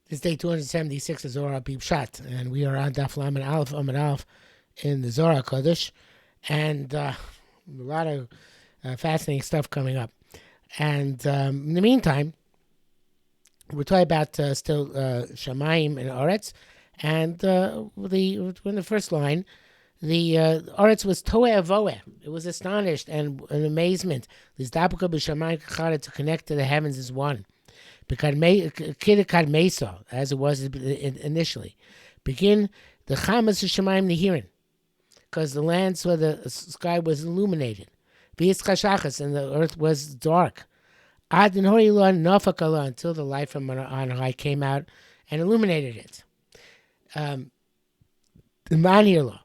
It's day 276 of Zohar Pshat, and we are on Daf Lamed Aleph Amud Aleph in the Zohar Kodesh, and a lot of fascinating stuff coming up. And in the meantime, we're talking about still Shamayim and Aretz, and in the first line, the Aretz was Toeh Avoeh. It was astonished and in amazement. Lizdapuka b'Shamayim Kachara, to connect to the heavens as one. Kidikad Mesa, as it was initially. Begin the Chamas Shemayim Nehirin, because the land saw the sky was illuminated. V'yis Chashachas, and the earth was dark. Ad Nhorilon Nafakala, until the light from on high came out and illuminated it. The Manirla,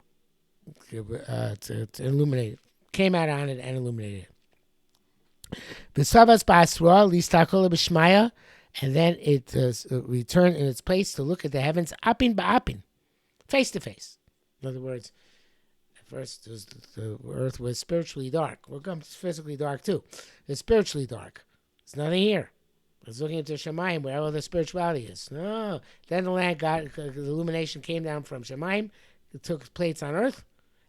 to illuminate it, came out on it and illuminated it. V'savas Basra Listakola B'Shmaya, and then it returned in its place to look at the heavens, apin ba'apin, face to face. In other words, at first the earth was spiritually dark. Well, it's physically dark too. It's spiritually dark. There's nothing here. It's looking into Shemayim, where all the spirituality is. No. Then the land the illumination came down from Shemayim. It took place on earth.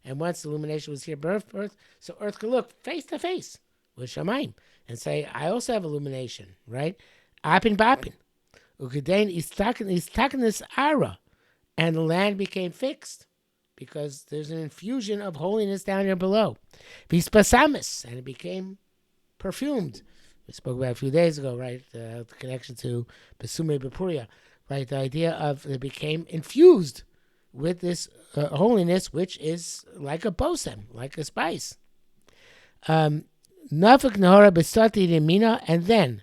And once the illumination was here, earth, so earth could look face to face with Shemayim and say, I also have illumination, right? Apin bapin. Ukedain is taking this ara, and the land became fixed because there's an infusion of holiness down here below. Vispasamis, and it became perfumed. We spoke about it a few days ago, right? The connection to Besume Bepuria, right? The idea of it became infused with this holiness, which is like a bosem, like a spice. Nafik Nahara Besati Remina, and then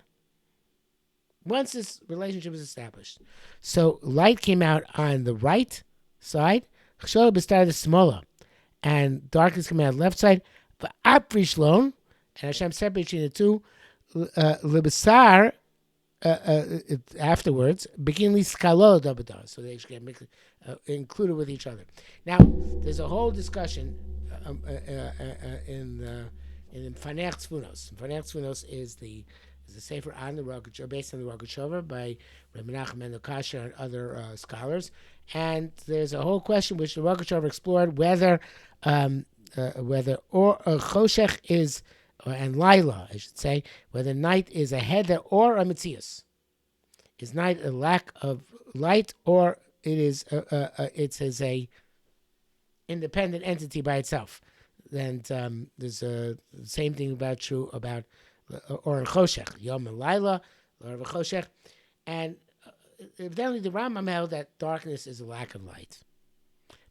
once this relationship is established, so light came out on the right side, started smaller, and darkness came out on the left side. But Aprishlon, and Hashem separated between the two, Libasar, afterwards, begin Liskalo Dabada, so they should get mixed, included with each other. Now, there's a whole discussion in Fanech Tzfunos. Fanech Tzfunos is the sefer on the Rogachover, based on the Rogachover by Reb Menachem Mendel Kasher and other scholars. And there's a whole question which the Rogachover explored whether Choshech is, and Laila, I should say, whether night is a heder or a mitzias. Is night a lack of light, or it is a independent entity by itself? And there's the same thing true about or in Choshech, Yom and Laila, or Choshech. And evidently the Rambam held that darkness is a lack of light.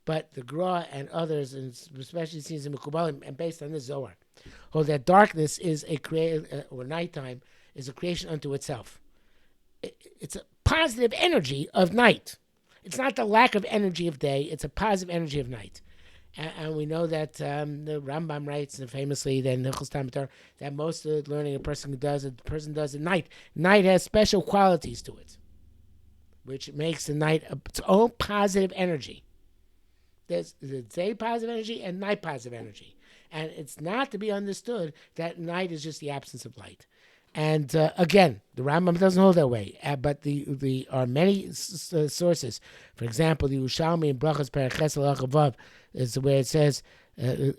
But the Gra and others, and especially seems in Mekubalim, and based on the Zohar, hold that darkness is or nighttime is a creation unto itself. It's a positive energy of night. It's not the lack of energy of day, it's a positive energy of night. And we know that the Rambam writes, and famously, that most of the learning a person does at night. Night has special qualities to it, which makes the night its own positive energy. There's day positive energy and night positive energy. And it's not to be understood that night is just the absence of light. And again, the Rambam doesn't hold that way, but the are many sources. For example, the Yerushalmi in Brachas Perek Vav is where it says it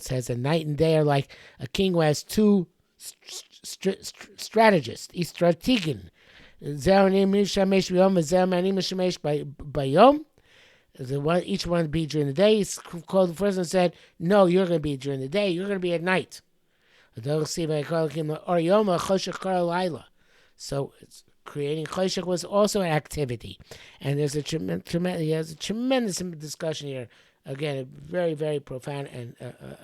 says that night and day are like a king who has two strategists. He's strategin. Each one be during the day. He's called the first one said, "No, you're going to be during the day. You're going to be at night." So it's creating choshech was also an activity, and there's a tremendous discussion here. Again, a very, very profound and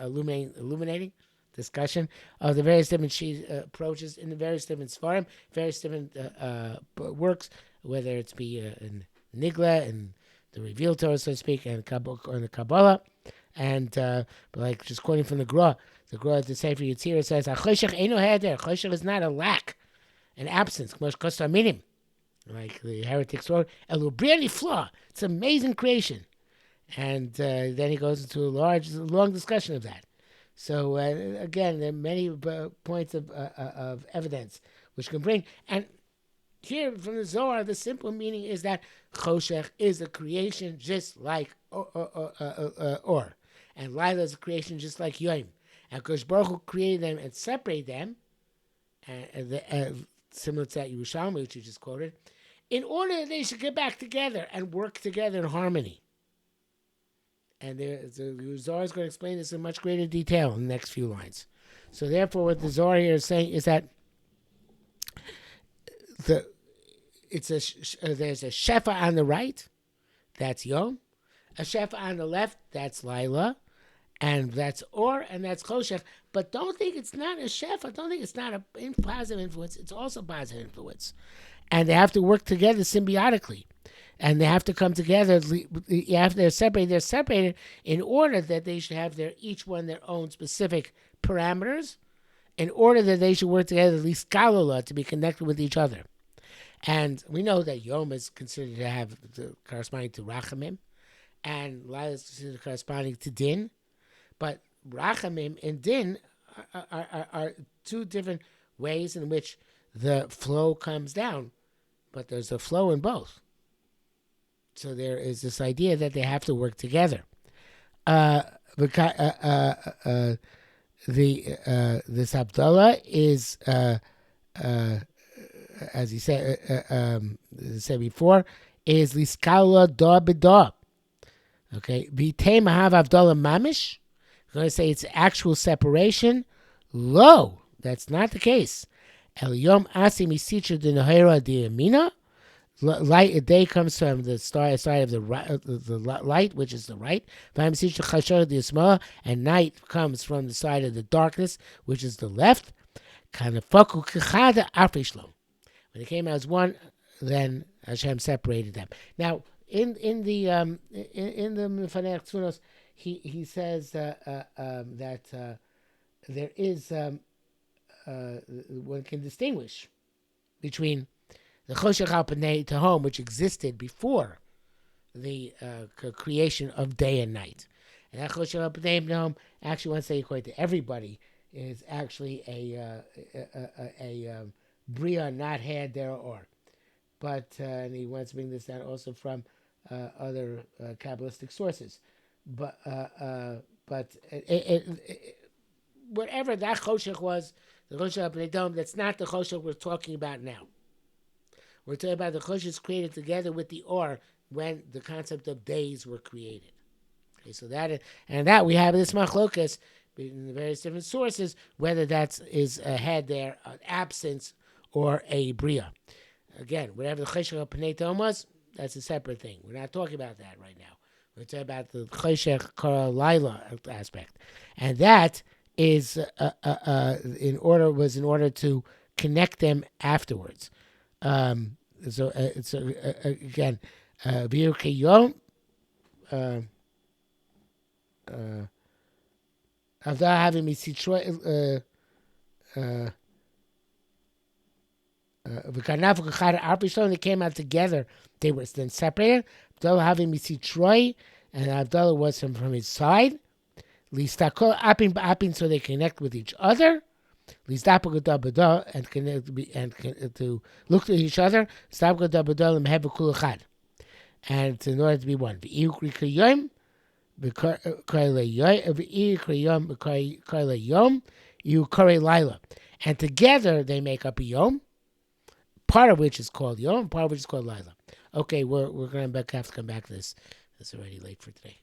illuminating discussion of the various different approaches in the various different svarim, various different works, whether it's be in Nigla and the revealed Torah, so to speak, and the Kabbalah, and like just quoting from the Gra. The Gra at the Sefer Yetzirah says, "Choshech eino heder." Choshech is not a lack, an absence. Like the heretics wrote, "Elubriani flaw." It's an amazing creation, and then he goes into a long discussion of that. So again, there are many points of evidence which can bring, and Here from the Zohar, the simple meaning is that Choshech is a creation just like Or. And Laila is a creation just like Yom. And Kosh Baruch Hu created them and separated them, similar to that Yerushalmi, which you just quoted, in order that they should get back together and work together in harmony. And the Zohar is going to explain this in much greater detail in the next few lines. So therefore, what the Zohar here is saying is that there's a Shefa on the right, that's Yom, a Shefa on the left, that's Laila, and that's Or, and that's Choshech. But don't think it's not a Shefa. Don't think it's not a positive influence. It's also positive influence. And they have to work together symbiotically. And they have to come together. After they're separated in order that they should have each one their own specific parameters, in order that they should work together, at least Kalula, to be connected with each other. And we know that Yom is considered to have corresponding to Rachamim, and Laila is considered corresponding to Din. But Rachamim and Din are two different ways in which the flow comes down, but there's a flow in both. So there is this idea that they have to work together. This Abdullah is, as he said before, is liskala da b'da. Okay, v'tei mahav Abdullah mamish. I'm going to say it's actual separation. Lo, that's not the case. El yom asi misitra de nehera de amina. Light day comes from the side of the light, which is the right. And night comes from the side of the darkness, which is the left. When they came out as one, then Hashem separated them. Now, in the Mefanech Tzunos, he says that there is one can distinguish between the Choshech al Pnei Tehom, which existed before the creation of day and night. And that Choshech al Pnei Tehom, actually, once they equate to everybody, is actually a Bria not had there or. But, and he wants to bring this down also from other Kabbalistic sources. But whatever that Choshech was, the Choshech al Pnei Tehom, that's not the Choshech we're talking about now. We're talking about the Choshech created together with the Or when the concept of days were created. Okay, so that we have this machlokas in the various different sources, whether that is a head there, an absence, or a bria. Again, whatever the Choshech of Pnei Tehom was, that's a separate thing. We're not talking about that right now. We're talking about the Choshech Kara Laila aspect, and that is in order to connect them afterwards. So again, V'yu Kiyom, after having Misitroy, they came out together. They were then separated. Abdullah having Misitroy, and Abdullah was from his side. Listakol apin, so they connect with each other. And to look to each other, and in order to be one. And together they make up a yom, part of which is called yom, part of which is called Laila. Okay, we're going to have to come back to this. It's already late for today.